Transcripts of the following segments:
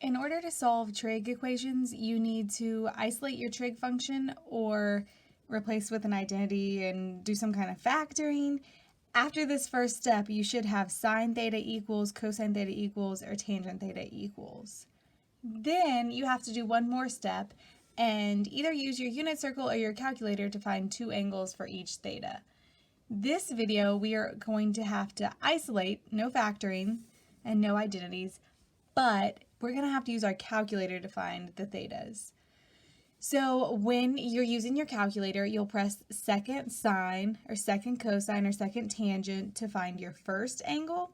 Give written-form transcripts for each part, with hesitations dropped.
In order to solve trig equations, you need to isolate your trig function or replace with an identity and do some kind of factoring. After this first step, you should have sine theta equals, cosine theta equals, or tangent theta equals. Then you have to do one more step and either use your unit circle or your calculator to find two angles for each theta. This video, we are going to have to isolate, no factoring, and no identities, but we're going to have to use our calculator to find the thetas. So when you're using your calculator, you'll press second sine or second cosine or second tangent to find your first angle.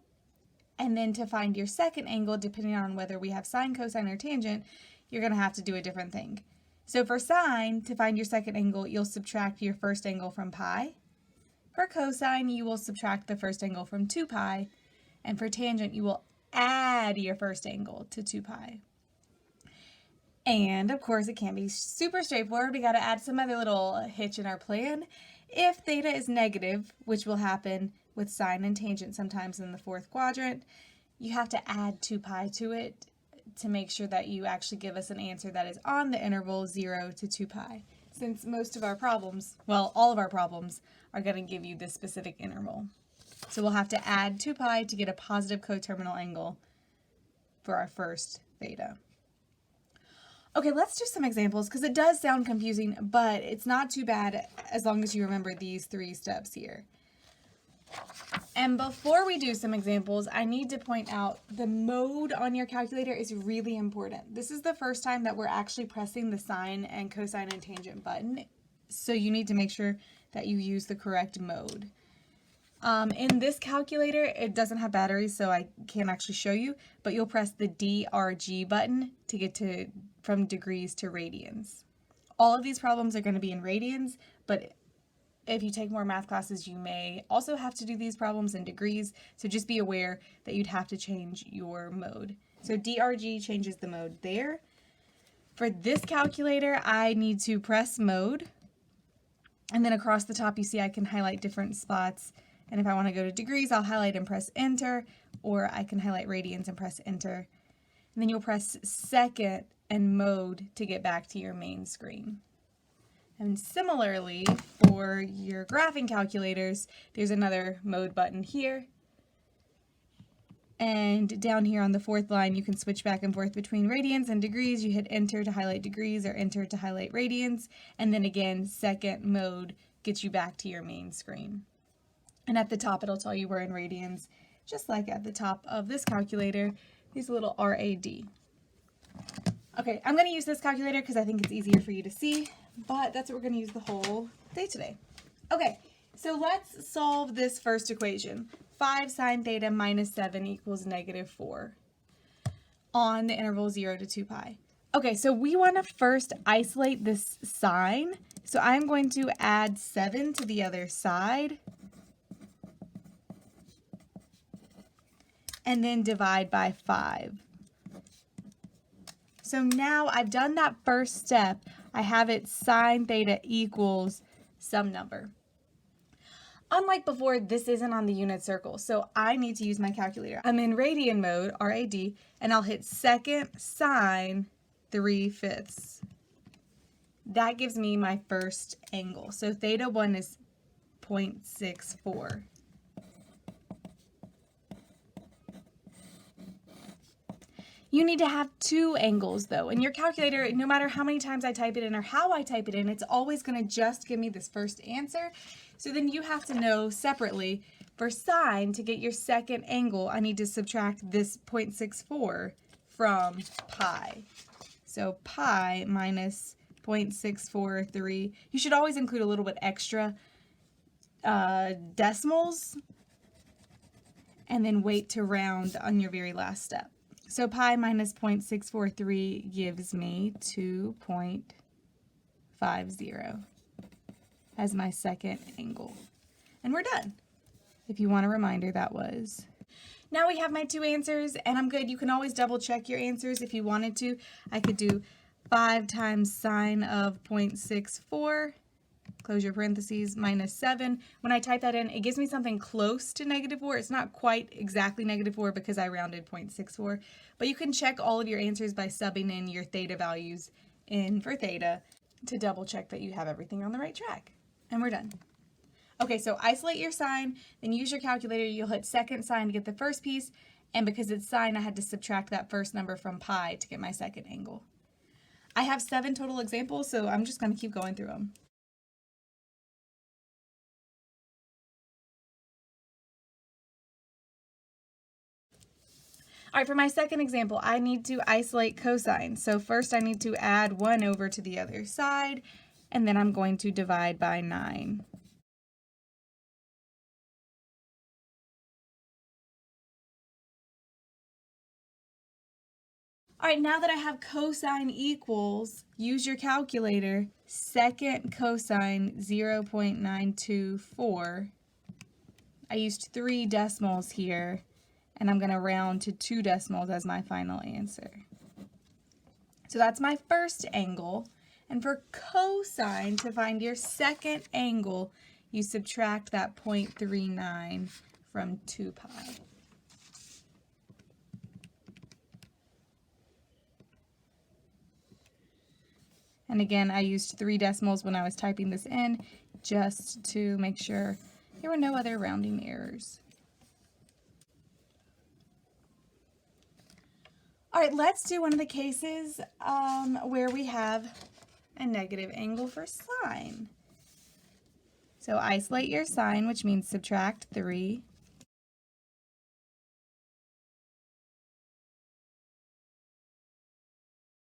And then to find your second angle, depending on whether we have sine, cosine, or tangent, you're going to have to do a different thing. So for sine, to find your second angle, you'll subtract your first angle from pi. For cosine, you will subtract the first angle from 2 pi. And for tangent, you will add your first angle to 2 pi. And of course, it can't be super straightforward. We got to add some other little hitch in our plan. If theta is negative, which will happen with sine and tangent sometimes in the fourth quadrant, you have to add 2 pi to it to make sure that you actually give us an answer that is on the interval 0 to 2 pi. Since most of our problems, well, all of our problems are going to give you this specific interval. So we'll have to add 2 pi to get a positive coterminal angle for our first theta. Okay, let's do some examples because it does sound confusing, but it's not too bad as long as you remember these 3 steps here. And before we do some examples, I need to point out the mode on your calculator is really important. This is the first time that we're actually pressing the sine and cosine and tangent button, so you need to make sure that you use the correct mode. In this calculator, it doesn't have batteries, so I can't actually show you, but you'll press the DRG button to get to from degrees to radians. All of these problems are going to be in radians, but if you take more math classes, you may also have to do these problems in degrees, so just be aware that you'd have to change your mode. So DRG changes the mode there. For this calculator, I need to press mode, and then across the top you see I can highlight different spots, and if I want to go to degrees, I'll highlight and press enter, or I can highlight radians and press enter. And then you'll press second and mode to get back to your main screen. And similarly, for your graphing calculators, there's another mode button here. And down here on the fourth line, you can switch back and forth between radians and degrees. You hit enter to highlight degrees or enter to highlight radians. And then again, second mode gets you back to your main screen. And at the top, it'll tell you we're in radians, just like at the top of this calculator, these little RAD. Okay, I'm going to use this calculator because I think it's easier for you to see, but that's what we're going to use the whole day today. Okay, so let's solve this first equation. 5 sine theta minus 7 equals negative 4 on the interval 0 to 2 pi. Okay, so we want to first isolate this sine. So I'm going to add 7 to the other side and then divide by 5. So now I've done that first step. I have it sine theta equals some number. Unlike before, this isn't on the unit circle, so I need to use my calculator. I'm in radian mode, RAD, and I'll hit second sine 3/5. That gives me my first angle. So theta 1 is 0.64. You need to have 2 angles though. In your calculator, no matter how many times I type it in or how I type it in, it's always going to just give me this first answer. So then you have to know separately, for sine, to get your second angle, I need to subtract this 0.64 from pi. So pi minus 0.643. You should always include a little bit extra decimals and then wait to round on your very last step. So pi minus 0.643 gives me 2.50 as my second angle. And we're done. If you want a reminder, that was. Now we have my 2 answers, and I'm good. You can always double check your answers if you wanted to. I could do 5 times sine of 0.64 close your parentheses, minus 7. When I type that in, it gives me something close to -4. It's not quite exactly -4 because I rounded 0.64, but you can check all of your answers by subbing in your theta values in for theta to double check that you have everything on the right track. And we're done. Okay, so isolate your sine, then use your calculator. You'll hit second sine to get the first piece, and because it's sine, I had to subtract that first number from pi to get my second angle. I have 7 total examples, so I'm just going to keep going through them. All right, for my second example, I need to isolate cosine. So first I need to add 1 over to the other side, and then I'm going to divide by 9. All right, now that I have cosine equals, use your calculator, second cosine 0.924. I used 3 decimals here, and I'm going to round to 2 decimals as my final answer. So that's my first angle. And for cosine, to find your second angle, you subtract that 0.39 from 2 pi. And again, I used 3 decimals when I was typing this in just to make sure there were no other rounding errors. All right, let's do one of the cases where we have a negative angle for sine. So isolate your sine, which means subtract 3.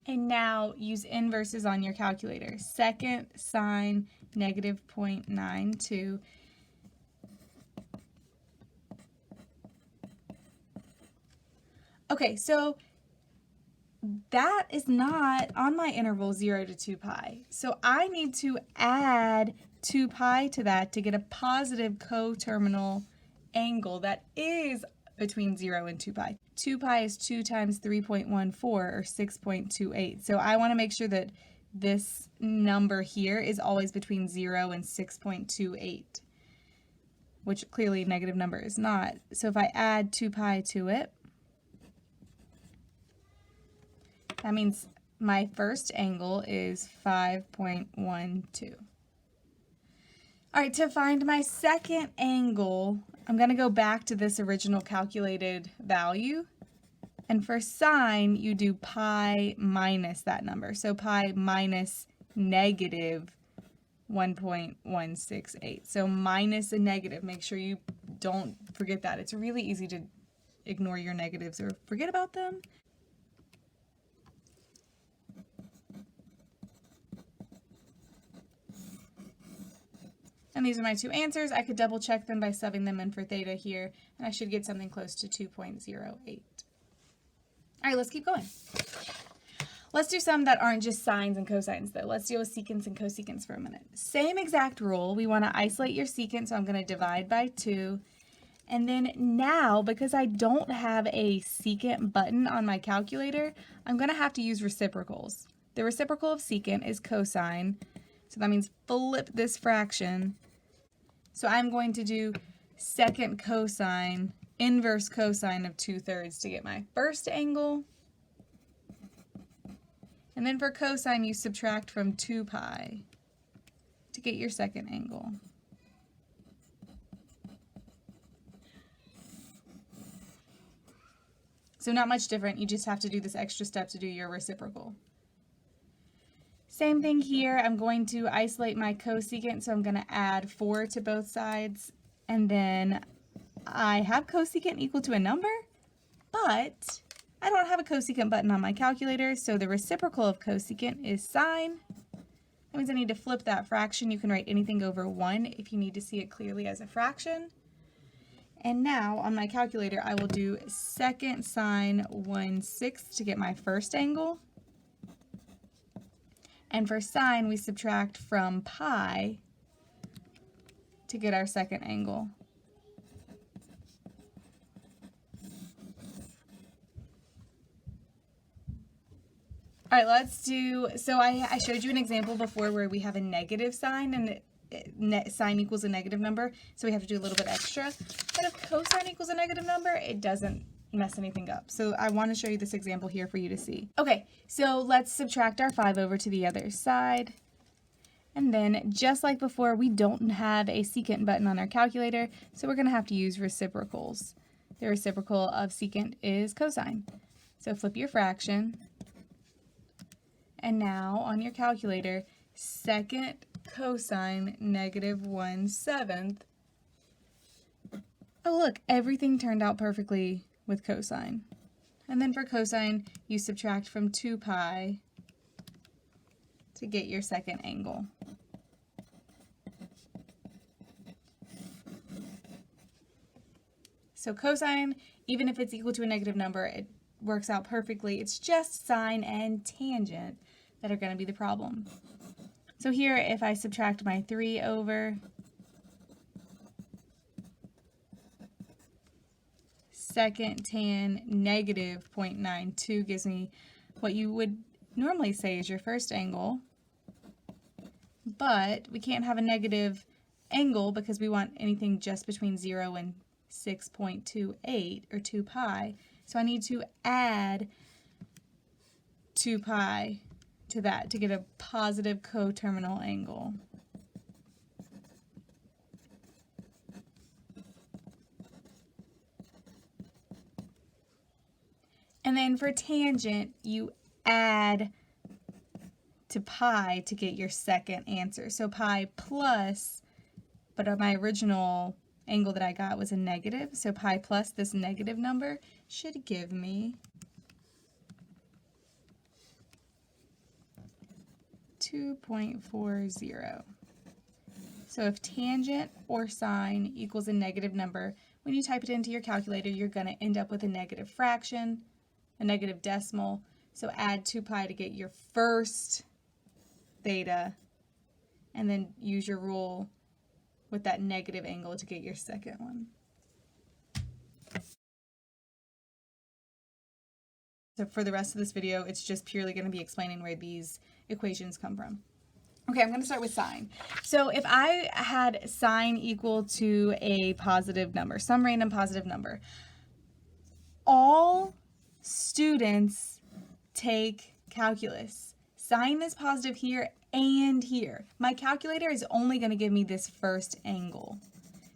And now use inverses on your calculator. Second sine negative 0.92. Okay, so that is not on my interval 0 to 2 pi. So I need to add 2 pi to that to get a positive coterminal angle that is between 0 and 2 pi. 2 pi is 2 times 3.14 or 6.28. So I want to make sure that this number here is always between 0 and 6.28, which clearly a negative number is not. So if I add 2 pi to it, that means my first angle is 5.12. All right, to find my second angle, I'm going to go back to this original calculated value. And for sine, you do pi minus that number. So pi minus negative 1.168. So minus a negative. Make sure you don't forget that. It's really easy to ignore your negatives or forget about them. And these are my 2 answers. I could double check them by subbing them in for theta here, and I should get something close to 2.08. All right, let's keep going. Let's do some that aren't just sines and cosines, though. Let's deal with secants and cosecants for a minute. Same exact rule. We want to isolate your secant, so I'm going to divide by 2. And then now, because I don't have a secant button on my calculator, I'm going to have to use reciprocals. The reciprocal of secant is cosine, so that means flip this fraction. So I'm going to do second cosine, inverse cosine of 2/3 to get my first angle. And then for cosine, you subtract from 2 pi to get your second angle. So not much different. You just have to do this extra step to do your reciprocal. Same thing here. I'm going to isolate my cosecant, so I'm going to add 4 to both sides. And then I have cosecant equal to a number, but I don't have a cosecant button on my calculator, so the reciprocal of cosecant is sine. That means I need to flip that fraction. You can write anything over 1 if you need to see it clearly as a fraction. And now on my calculator, I will do second sine 1/6 to get my first angle. And for sine, we subtract from pi to get our second angle. All right, let's do, so I showed you an example before where we have a negative sign, and sine equals a negative number, so we have to do a little bit extra. But if cosine equals a negative number, it doesn't mess anything up. So I want to show you this example here for you to see. Okay, so let's subtract our 5 over to the other side. And then, just like before, we don't have a secant button on our calculator, so we're going to have to use reciprocals. The reciprocal of secant is cosine. So flip your fraction. And now, on your calculator, secant cosine negative 1/7. Oh look, everything turned out perfectly with cosine. And then for cosine, you subtract from 2 pi to get your second angle. So cosine, even if it's equal to a negative number, it works out perfectly. It's just sine and tangent that are going to be the problem. So here, if I subtract my 3 over secant tan negative 0.92 gives me what you would normally say is your first angle, but we can't have a negative angle because we want anything just between 0 and 6.28 or 2 pi. So I need to add 2 pi to that to get a positive coterminal angle. And then for tangent, you add to pi to get your second answer. So pi plus, but my original angle that I got was a negative, so pi plus this negative number should give me 2.40. So if tangent or sine equals a negative number, when you type it into your calculator, you're going to end up with a negative fraction, a negative decimal. So add 2 pi to get your first theta, and then use your rule with that negative angle to get your second one. So for the rest of this video, it's just purely going to be explaining where these equations come from. Okay, I'm going to start with sine. So if I had sine equal to a positive number, some random positive number, all students take calculus. Sine is positive here and here. My calculator is only going to give me this first angle.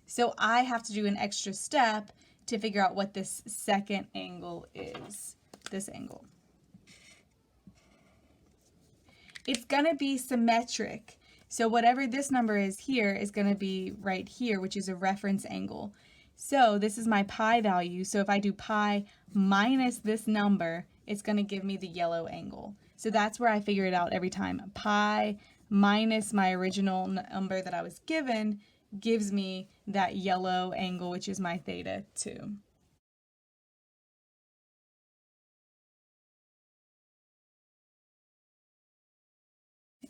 So I have to do an extra step to figure out what this second angle is, this angle. It's going to be symmetric. So whatever this number is here is going to be right here, which is a reference angle. So this is my pi value. So if I do pi minus this number, it's going to give me the yellow angle. So that's where I figure it out every time. Pi minus my original number that I was given gives me that yellow angle, which is my theta 2.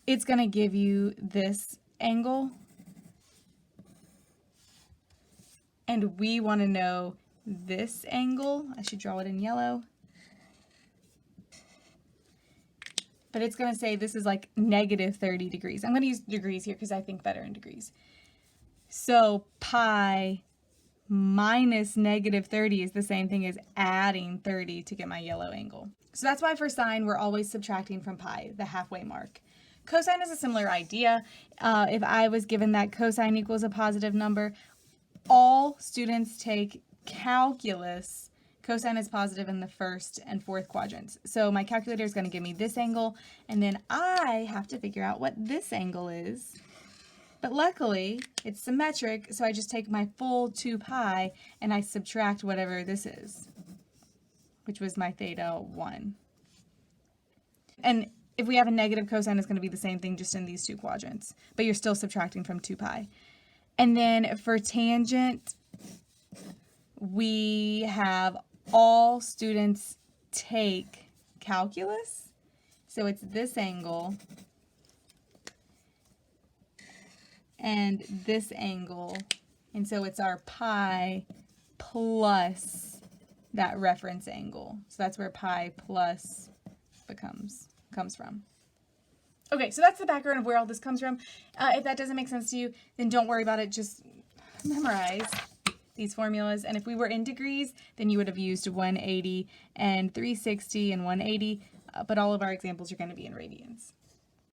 It's going to give you this angle, and we want to know this angle. I should draw it in yellow. But it's going to say this is like negative 30 degrees. I'm going to use degrees here because I think better in degrees. So pi minus negative 30 is the same thing as adding 30 to get my yellow angle. So that's why for sine, we're always subtracting from pi, the halfway mark. Cosine is a similar idea. If I was given that cosine equals a positive number, all students take calculus. Cosine is positive in the first and fourth quadrants. So my calculator is going to give me this angle, and then I have to figure out what this angle is. But luckily, it's symmetric, so I just take my full 2 pi and I subtract whatever this is, which was my theta 1. And if we have a negative cosine, it's going to be the same thing just in these two quadrants, but you're still subtracting from 2 pi. And then for tangent, we have all students take calculus. So it's this angle and this angle. And so it's our pi plus that reference angle. So that's where pi plus comes from. Okay, so that's the background of where all this comes from. If that doesn't make sense to you, then don't worry about it. Just memorize these formulas. And if we were in degrees, then you would have used 180 and 360 and 180. But all of our examples are going to be in radians.